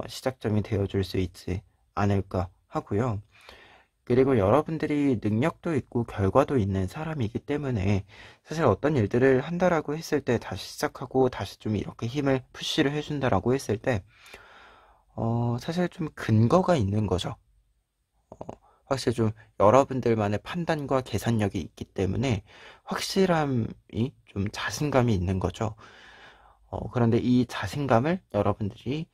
Speaker 1: 시작점이 되어줄 수 있지 않을까 하고요. 그리고 여러분들이 능력도 있고 결과도 있는 사람이기 때문에 사실 어떤 일들을 한다라고 했을 때 다시 시작하고 다시 좀 이렇게 힘을 푸시를 해준다라고 했을 때 사실 좀 근거가 있는 거죠. 확실히 좀 여러분들만의 판단과 계산력이 있기 때문에 확실함이 좀 자신감이 있는 거죠. 그런데 이 자신감을 여러분들이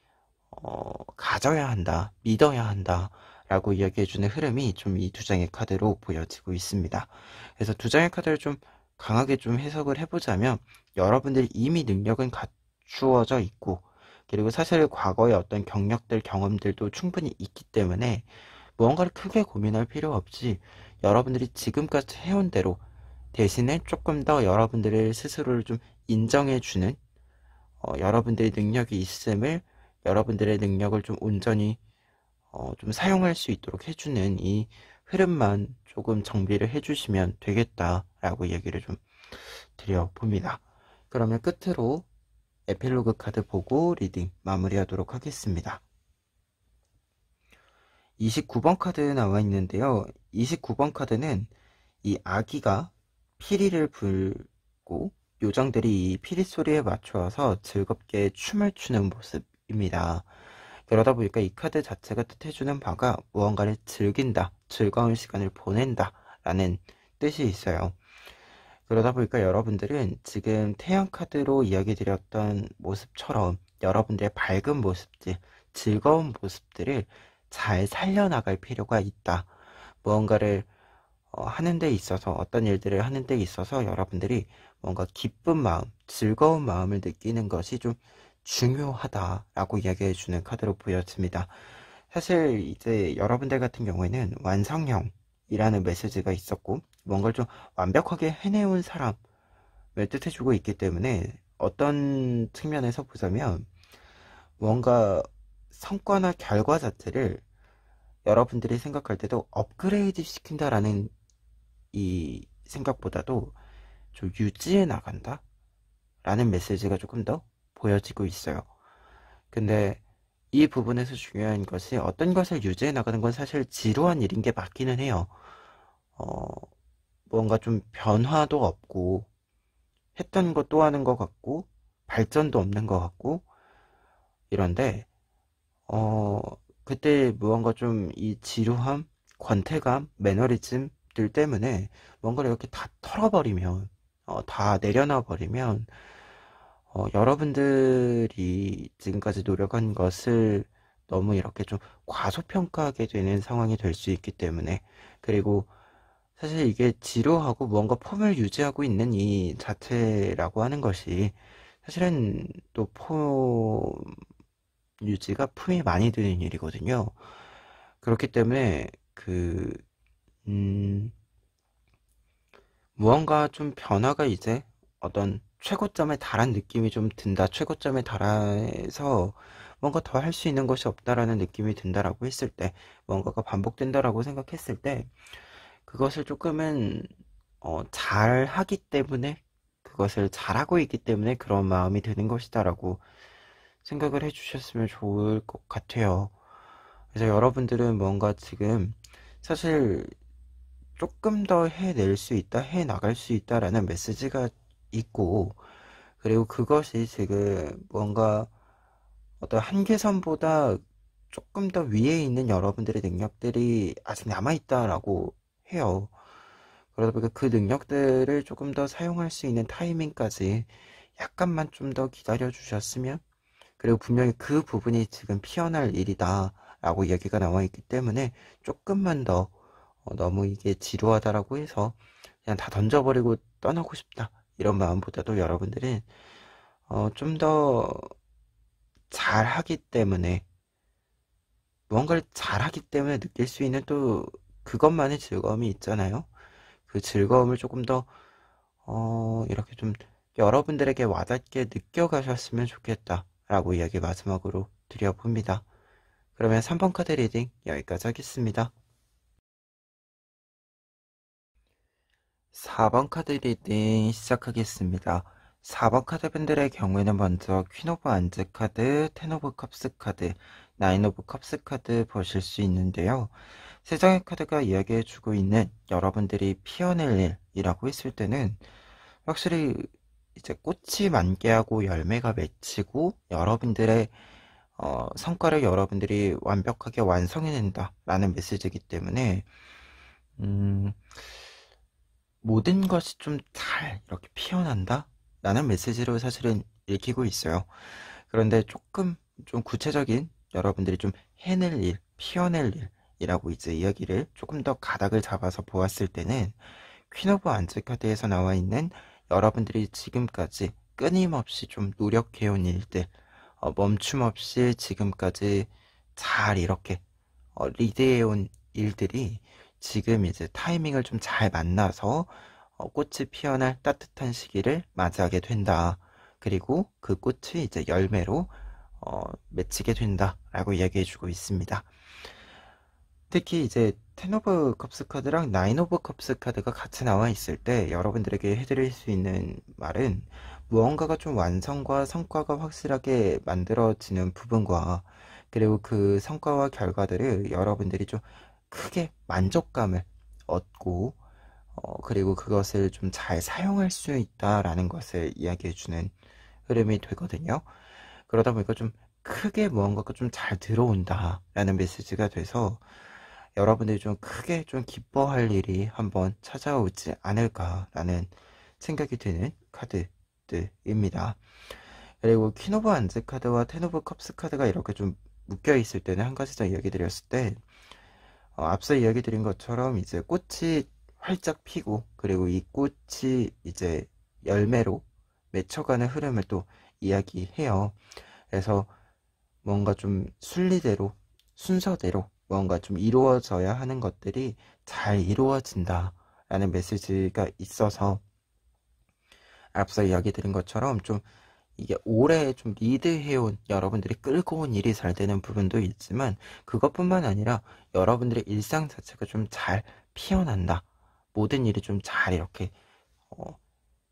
Speaker 1: 가져야 한다, 믿어야 한다 라고 이야기해주는 흐름이 좀 이 두 장의 카드로 보여지고 있습니다. 그래서 두 장의 카드를 좀 강하게 좀 해석을 해보자면 여러분들이 이미 능력은 갖추어져 있고 그리고 사실 과거의 어떤 경력들, 경험들도 충분히 있기 때문에 무언가를 크게 고민할 필요 없이 여러분들이 지금까지 해온 대로 대신에 조금 더 여러분들의 스스로를 좀 인정해주는 여러분들의 능력이 있음을 여러분들의 능력을 좀 온전히 좀 사용할 수 있도록 해주는 이 흐름만 조금 정비를 해주시면 되겠다라고 얘기를 좀 드려봅니다. 그러면 끝으로 에필로그 카드 보고 리딩 마무리하도록 하겠습니다. 29번 카드 나와 있는데요. 29번 카드는 이 아기가 피리를 불고 요정들이 이 피리 소리에 맞춰서 즐겁게 춤을 추는 모습입니다. 그러다 보니까 이 카드 자체가 뜻해주는 바가 무언가를 즐긴다, 즐거운 시간을 보낸다 라는 뜻이 있어요. 그러다 보니까 여러분들은 지금 태양 카드로 이야기 드렸던 모습처럼 여러분들의 밝은 모습들, 즐거운 모습들을 잘 살려나갈 필요가 있다. 무언가를 하는 데 있어서 어떤 일들을 하는 데 있어서 여러분들이 뭔가 기쁜 마음, 즐거운 마음을 느끼는 것이 좀 중요하다라고 이야기해 주는 카드로 보여집니다. 사실 이제 여러분들 같은 경우에는 완성형이라는 메시지가 있었고 뭔가를 좀 완벽하게 해내온 사람을 뜻해주고 있기 때문에 어떤 측면에서 보자면 뭔가 성과나 결과 자체를 여러분들이 생각할 때도 업그레이드 시킨다라는 이 생각보다도 좀 유지해 나간다 라는 메시지가 조금 더 보여지고 있어요. 근데 이 부분에서 중요한 것이 어떤 것을 유지해 나가는 건 사실 지루한 일인 게 맞기는 해요. 어, 뭔가 좀 변화도 없고 했던 것 또 하는 것 같고 발전도 없는 것 같고 이런데 그때 무언가 좀 이 지루함, 권태감, 매너리즘들 때문에 뭔가를 이렇게 다 털어버리면 다 내려놔 버리면 여러분들이 지금까지 노력한 것을 너무 이렇게 좀 과소평가하게 되는 상황이 될 수 있기 때문에 그리고 사실 이게 지루하고 무언가 폼을 유지하고 있는 이 자체라고 하는 것이 사실은 또 폼 유지가 품이 많이 드는 일이거든요. 그렇기 때문에 음, 무언가 좀 변화가 이제 어떤 최고점에 달한 느낌이 좀 든다. 최고점에 달해서 뭔가 더 할 수 있는 것이 없다라는 느낌이 든다라고 했을 때, 뭔가가 반복된다라고 생각했을 때, 그것을 조금은 잘 하기 때문에, 그것을 잘하고 있기 때문에 그런 마음이 드는 것이다라고 생각을 해주셨으면 좋을 것 같아요. 그래서 여러분들은 뭔가 지금 사실 조금 더 해낼 수 있다, 해 나갈 수 있다라는 메시지가 있고, 그리고 그것이 지금 뭔가 어떤 한계선보다 조금 더 위에 있는 여러분들의 능력들이 아직 남아있다라고 해요. 그러다 보니까 그 능력들을 조금 더 사용할 수 있는 타이밍까지 약간만 좀 더 기다려 주셨으면, 그리고 분명히 그 부분이 지금 피어날 일이다 라고 이야기가 나와 있기 때문에 조금만 더 너무 이게 지루하다라고 해서 그냥 다 던져버리고 떠나고 싶다 이런 마음보다도 여러분들은 좀 더 잘하기 때문에 무언가를 잘하기 때문에 느낄 수 있는 또 그것만의 즐거움이 있잖아요. 그 즐거움을 조금 더 이렇게 좀 여러분들에게 와닿게 느껴가셨으면 좋겠다라고 이야기 마지막으로 드려봅니다. 그러면 3번 카드 리딩 여기까지 하겠습니다. 4번 카드 리딩 시작하겠습니다. 4번 카드 분들의 경우에는 먼저 퀸 오브 안즈 카드, 텐 오브 컵스 카드, 나인 오브 컵스 카드 보실 수 있는데요. 세 장의 카드가 이야기해주고 있는 여러분들이 피어낼 일이라고 했을 때는 확실히 이제 꽃이 만개하고 열매가 맺히고 여러분들의 성과를 여러분들이 완벽하게 완성해낸다 라는 메시지이기 때문에 모든 것이 좀 잘 이렇게 피어난다 라는 메시지로 사실은 읽히고 있어요. 그런데 조금 좀 구체적인 여러분들이 좀 해낼 일, 피어낼 일이라고 이제 이야기를 조금 더 가닥을 잡아서 보았을 때는 퀸 오브 안즈 카드에서 나와 있는 여러분들이 지금까지 끊임없이 좀 노력해온 일들, 멈춤 없이 지금까지 잘 이렇게 리드해온 일들이 지금 이제 타이밍을 좀 잘 만나서 꽃이 피어날 따뜻한 시기를 맞이하게 된다. 그리고 그 꽃이 이제 열매로 맺히게 된다라고 이야기해주고 있습니다. 특히 이제 텐 오브 컵스 카드랑 나인 오브 컵스 카드가 같이 나와 있을 때 여러분들에게 해드릴 수 있는 말은 무언가가 좀 완성과 성과가 확실하게 만들어지는 부분과 그리고 그 성과와 결과들을 여러분들이 좀 크게 만족감을 얻고 그리고 그것을 좀 잘 사용할 수 있다라는 것을 이야기해주는 흐름이 되거든요. 그러다 보니까 좀 크게 무언가가 좀 잘 들어온다라는 메시지가 돼서 여러분들이 좀 크게 좀 기뻐할 일이 한번 찾아오지 않을까라는 생각이 드는 카드들입니다. 그리고 퀸 오브 안즈 카드와 텐 오브 컵스 카드가 이렇게 좀 묶여 있을 때는 한 가지 더 이야기 드렸을 때 앞서 이야기 드린 것처럼 이제 꽃이 활짝 피고 그리고 이 꽃이 이제 열매로 맺혀가는 흐름을 또 이야기해요. 그래서 뭔가 좀 순리대로 순서대로 뭔가 좀 이루어져야 하는 것들이 잘 이루어진다 라는 메시지가 있어서 앞서 이야기 드린 것처럼 좀 이게 오래 좀 리드해온 여러분들이 끌고 온 일이 잘 되는 부분도 있지만 그것뿐만 아니라 여러분들의 일상 자체가 좀 잘 피어난다. 모든 일이 좀 잘 이렇게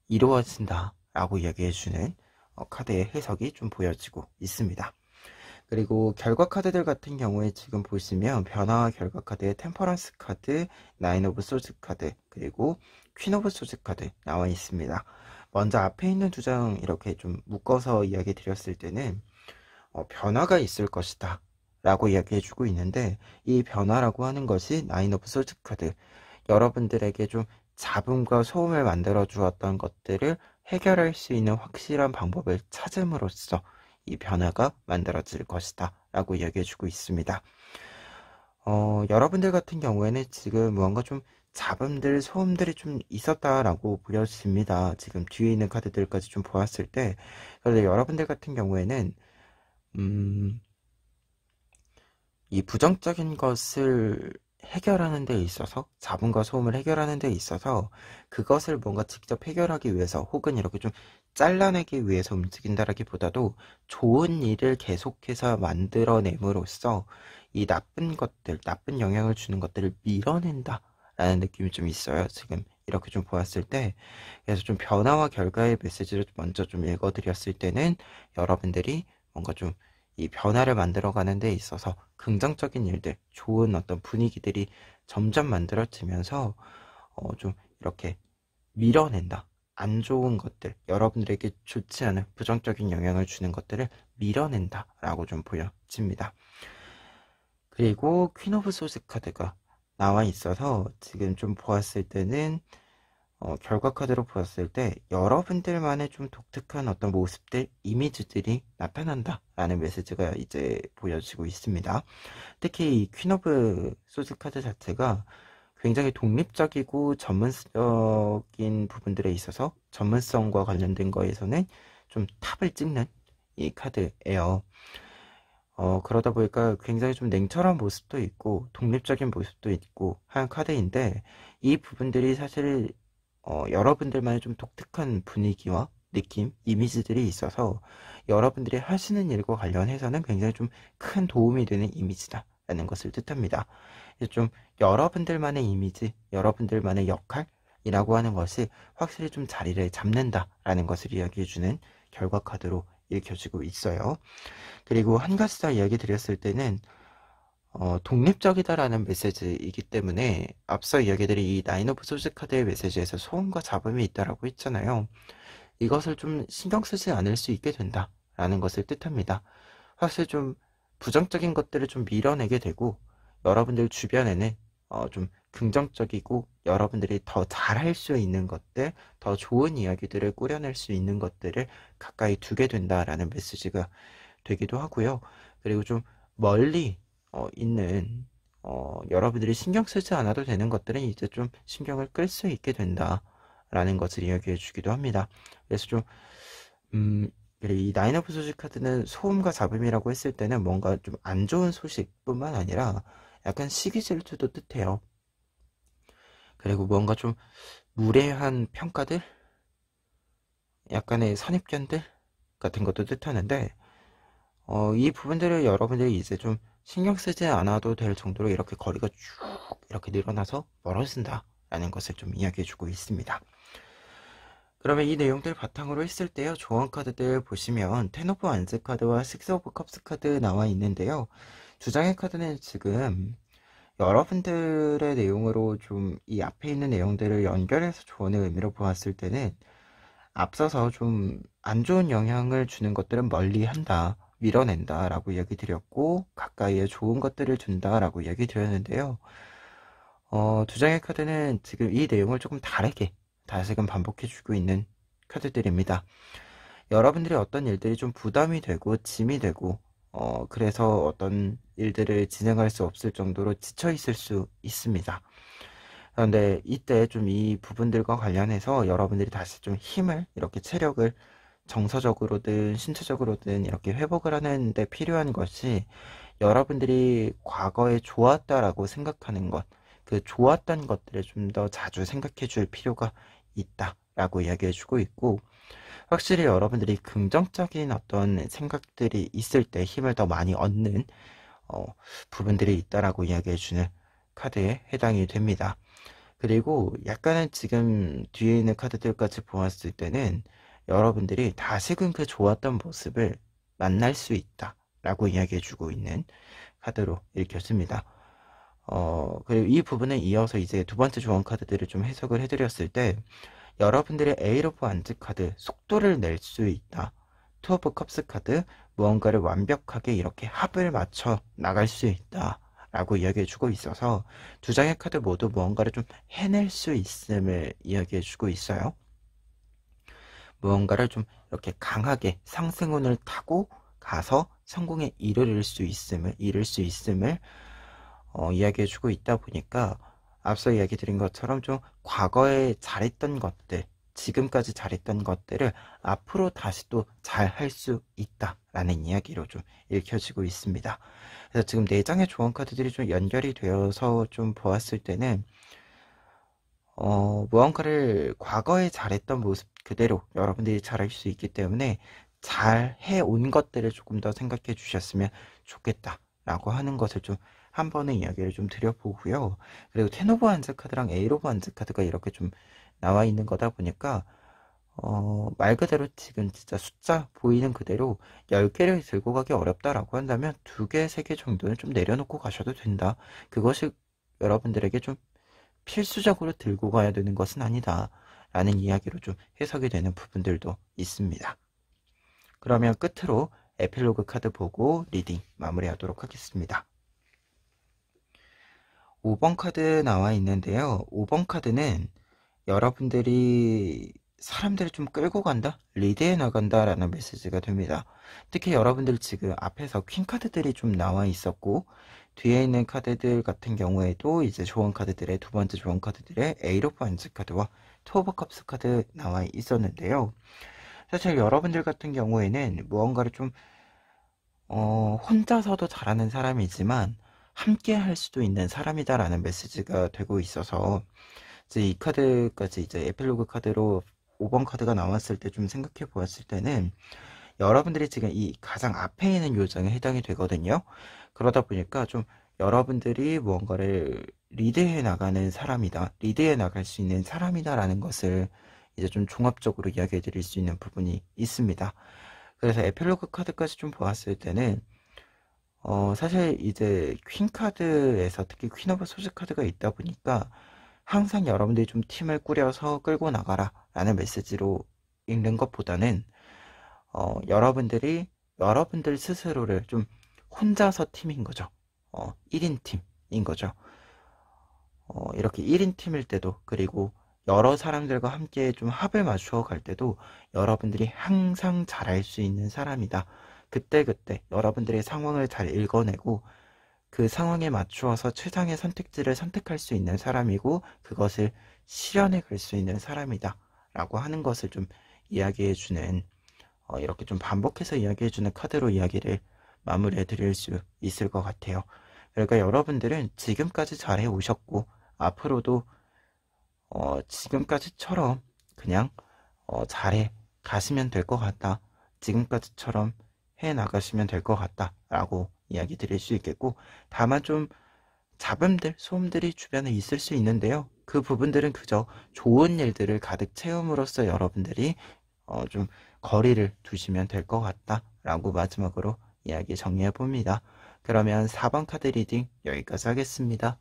Speaker 1: 이루어진다 라고 이야기해주는 카드의 해석이 좀 보여지고 있습니다. 그리고 결과 카드들 같은 경우에 지금 보시면 변화와 결과 카드에 템퍼런스 카드, 나인 오브 소즈 카드, 그리고 퀸 오브 소즈 카드 나와 있습니다. 먼저 앞에 있는 두 장 이렇게 좀 묶어서 이야기 드렸을 때는 변화가 있을 것이다 라고 이야기해주고 있는데 이 변화라고 하는 것이 나인 오브 소즈 카드, 여러분들에게 좀 잡음과 소음을 만들어 주었던 것들을 해결할 수 있는 확실한 방법을 찾음으로써 이 변화가 만들어질 것이다 라고 이야기해주고 있습니다. 여러분들 같은 경우에는 지금 무언가 좀 잡음들, 소음들이 좀 있었다라고 보여집니다. 지금 뒤에 있는 카드들까지 좀 보았을 때. 그런데 여러분들 같은 경우에는 이 부정적인 것을 해결하는 데 있어서 잡음과 소음을 해결하는 데 있어서 그것을 뭔가 직접 해결하기 위해서 혹은 이렇게 좀 잘라내기 위해서 움직인다라기보다도 좋은 일을 계속해서 만들어냄으로써 이 나쁜 것들, 나쁜 영향을 주는 것들을 밀어낸다 라는 느낌이 좀 있어요. 지금 이렇게 좀 보았을 때. 그래서 좀 변화와 결과의 메시지를 먼저 좀 읽어드렸을 때는 여러분들이 뭔가 좀 이 변화를 만들어가는 데 있어서 긍정적인 일들, 좋은 어떤 분위기들이 점점 만들어지면서 좀 이렇게 밀어낸다. 안 좋은 것들, 여러분들에게 좋지 않은 부정적인 영향을 주는 것들을 밀어낸다 라고 좀 보여집니다. 그리고 퀸 오브 소즈 카드가 나와 있어서 지금 좀 보았을 때는 결과 카드로 보았을 때 여러분들만의 좀 독특한 어떤 모습들, 이미지들이 나타난다 라는 메시지가 이제 보여지고 있습니다. 특히 이 퀸 오브 소즈 카드 자체가 굉장히 독립적이고 전문적인 부분들에 있어서 전문성과 관련된 거에서는 좀 탑을 찍는 이 카드예요. 그러다 보니까 굉장히 좀 냉철한 모습도 있고 독립적인 모습도 있고 한 카드인데 이 부분들이 사실 여러분들만의 좀 독특한 분위기와 느낌, 이미지들이 있어서 여러분들이 하시는 일과 관련해서는 굉장히 좀 큰 도움이 되는 이미지다라는 것을 뜻합니다. 좀 여러분들만의 이미지, 여러분들만의 역할이라고 하는 것이 확실히 좀 자리를 잡는다라는 것을 이야기해주는 결과 카드로 읽혀지고 있어요. 그리고 한 가지 더 이야기 드렸을 때는 독립적이다라는 메시지이기 때문에 앞서 이야기드린 이 나인 오브 소즈 카드의 메시지에서 소음과 잡음이 있다라고 했잖아요. 이것을 좀 신경 쓰지 않을 수 있게 된다라는 것을 뜻합니다. 확실히 좀 부정적인 것들을 좀 밀어내게 되고 여러분들 주변에는 좀 긍정적이고 여러분들이 더 잘할 수 있는 것들, 더 좋은 이야기들을 꾸려낼 수 있는 것들을 가까이 두게 된다라는 메시지가 되기도 하고요. 그리고 좀 멀리 있는 여러분들이 신경 쓰지 않아도 되는 것들은 이제 좀 신경을 끌 수 있게 된다라는 것을 이야기해 주기도 합니다. 그래서 좀 이 나인 오브 소식 카드는 소음과 잡음이라고 했을 때는 뭔가 좀 안 좋은 소식뿐만 아니라 약간 시기 질투도 뜻해요. 그리고 뭔가 좀 무례한 평가들, 약간의 선입견들 같은 것도 뜻하는데 이 부분들을 여러분들이 이제 좀 신경 쓰지 않아도 될 정도로 이렇게 거리가 쭉 이렇게 늘어나서 멀어진다라는 것을 좀 이야기해주고 있습니다. 그러면 이 내용들 바탕으로 했을 때요, 조언 카드들 보시면 텐 오브 완즈 카드와 식스 오브 컵스 카드 나와 있는데요. 두 장의 카드는 지금 여러분들의 내용으로 좀 이 앞에 있는 내용들을 연결해서 조언의 의미로 보았을 때는 앞서서 좀 안 좋은 영향을 주는 것들은 멀리 한다, 밀어낸다 라고 이야기 드렸고 가까이에 좋은 것들을 준다 라고 이야기 드렸는데요. 두 장의 카드는 지금 이 내용을 조금 다르게 다시금 반복해주고 있는 카드들입니다. 여러분들이 어떤 일들이 좀 부담이 되고 짐이 되고 그래서 어떤 일들을 진행할 수 없을 정도로 지쳐 있을 수 있습니다. 그런데 이때 좀 이 부분들과 관련해서 여러분들이 다시 좀 힘을, 이렇게 체력을 정서적으로든 신체적으로든 이렇게 회복을 하는데 필요한 것이 여러분들이 과거에 좋았다라고 생각하는 것, 그 좋았던 것들을 좀 더 자주 생각해 줄 필요가 있다라고 이야기해 주고 있고, 확실히 여러분들이 긍정적인 어떤 생각들이 있을 때 힘을 더 많이 얻는 부분들이 있다라고 이야기해 주는 카드에 해당이 됩니다. 그리고 약간은 지금 뒤에 있는 카드들까지 보았을 때는 여러분들이 다시금 그 좋았던 모습을 만날 수 있다 라고 이야기해 주고 있는 카드로 읽혔습니다. 그리고 이 부분은 이어서 이제 두 번째 조언 카드들을 좀 해석을 해드렸을 때 여러분들의 에잇 오브 완즈 카드, 속도를 낼 수 있다. 투 오브 컵스 카드, 무언가를 완벽하게 이렇게 합을 맞춰 나갈 수 있다 라고 이야기해 주고 있어서 두 장의 카드 모두 무언가를 좀 해낼 수 있음을 이야기해 주고 있어요. 무언가를 좀 이렇게 강하게 상승운을 타고 가서 성공에 이를 수 있음을 이야기해 주고 있다 보니까 앞서 이야기 드린 것처럼 좀 과거에 잘했던 것들, 지금까지 잘했던 것들을 앞으로 다시 또 잘 할 수 있다라는 이야기로 좀 읽혀지고 있습니다. 그래서 지금 4장의 조언 카드들이 좀 연결이 되어서 좀 보았을 때는 무언가를 과거에 잘했던 모습 그대로 여러분들이 잘할 수 있기 때문에 잘 해온 것들을 조금 더 생각해 주셨으면 좋겠다라고 하는 것을 좀 한 번의 이야기를 좀 드려보고요. 그리고 텐 오브 완즈 카드랑 에잇 오브 완즈 카드가 이렇게 좀 나와 있는 거다 보니까 말 그대로 지금 진짜 숫자 보이는 그대로 10개를 들고 가기 어렵다라고 한다면 2개, 3개 정도는 좀 내려놓고 가셔도 된다. 그것이 여러분들에게 좀 필수적으로 들고 가야 되는 것은 아니다 라는 이야기로 좀 해석이 되는 부분들도 있습니다. 그러면 끝으로 에필로그 카드 보고 리딩 마무리하도록 하겠습니다. 5번 카드 나와 있는데요. 5번 카드는 여러분들이 사람들을 좀 끌고 간다? 리드해 나간다 라는 메시지가 됩니다. 특히 여러분들 지금 앞에서 퀸 카드들이 좀 나와 있었고 뒤에 있는 카드들 같은 경우에도 이제 조언 카드들의 두 번째 조언 카드들의 에잇 오브 완즈 카드와 투 오브 컵스 카드 나와 있었는데요. 사실 여러분들 같은 경우에는 무언가를 좀 혼자서도 잘하는 사람이지만 함께 할 수도 있는 사람이다 라는 메시지가 되고 있어서 이제 이 카드까지 이제 에필로그 카드로 5번 카드가 나왔을 때 좀 생각해 보았을 때는 여러분들이 지금 이 가장 앞에 있는 요정에 해당이 되거든요. 그러다 보니까 좀 여러분들이 무언가를 리드해 나가는 사람이다, 리드해 나갈 수 있는 사람이다라는 것을 이제 좀 종합적으로 이야기해 드릴 수 있는 부분이 있습니다. 그래서 에필로그 카드까지 좀 보았을 때는 사실 이제 퀸 카드에서 특히 퀸 오브 소즈 카드가 있다 보니까 항상 여러분들이 좀 팀을 꾸려서 끌고 나가라 라는 메시지로 읽는 것보다는 여러분들이 여러분들 스스로를 좀 혼자서 팀인 거죠. 1인 팀인 거죠. 이렇게 1인 팀일 때도, 그리고 여러 사람들과 함께 좀 합을 맞추어 갈 때도 여러분들이 항상 잘할 수 있는 사람이다. 그때그때 여러분들의 상황을 잘 읽어내고 그 상황에 맞추어서 최상의 선택지를 선택할 수 있는 사람이고 그것을 실현해 갈 수 있는 사람이다 라고 하는 것을 좀 이야기해 주는, 이렇게 좀 반복해서 이야기해 주는 카드로 이야기를 마무리해 드릴 수 있을 것 같아요. 그러니까 여러분들은 지금까지 잘해 오셨고 앞으로도 지금까지처럼 그냥 잘해 가시면 될 것 같다, 지금까지처럼 해 나가시면 될 것 같다 라고 이야기 드릴 수 있겠고, 다만 좀 잡음들, 소음들이 주변에 있을 수 있는데요, 그 부분들은 그저 좋은 일들을 가득 채움으로써 여러분들이 좀 거리를 두시면 될 것 같다 라고 마지막으로 이야기 정리해 봅니다. 그러면 4번 카드 리딩 여기까지 하겠습니다.